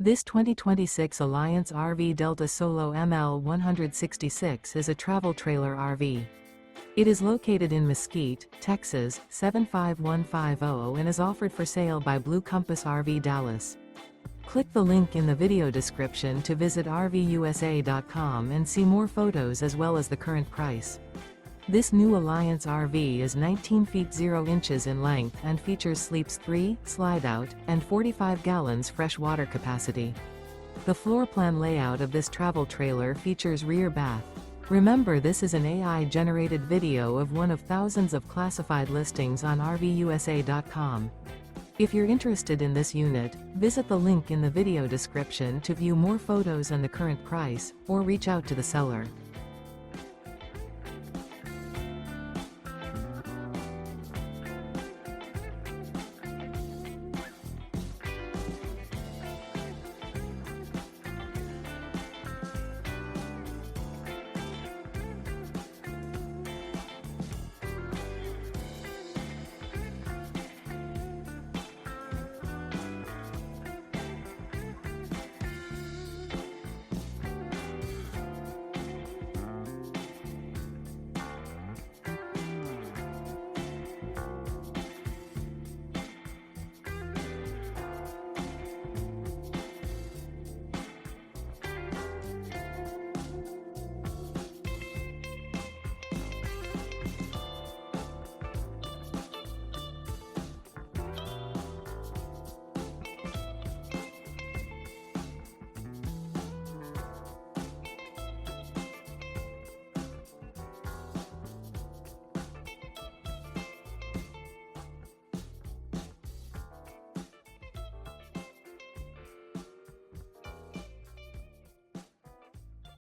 This 2026 Alliance RV Delta Solo ML 166 is a travel trailer RV. It is located in Mesquite, Texas, 75150 and is offered for sale by Blue Compass RV Dallas. Click the link in the video description to visit RVUSA.com and see more photos as well as the current price. This new Alliance RV is 19 feet 0 inches in length and features sleeps 3, slide-out, and 45 gallons fresh water capacity. The floor plan layout of this travel trailer features rear bath. Remember, this is an AI-generated video of one of thousands of classified listings on RVUSA.com. If you're interested in this unit, visit the link in the video description to view more photos and the current price, or reach out to the seller.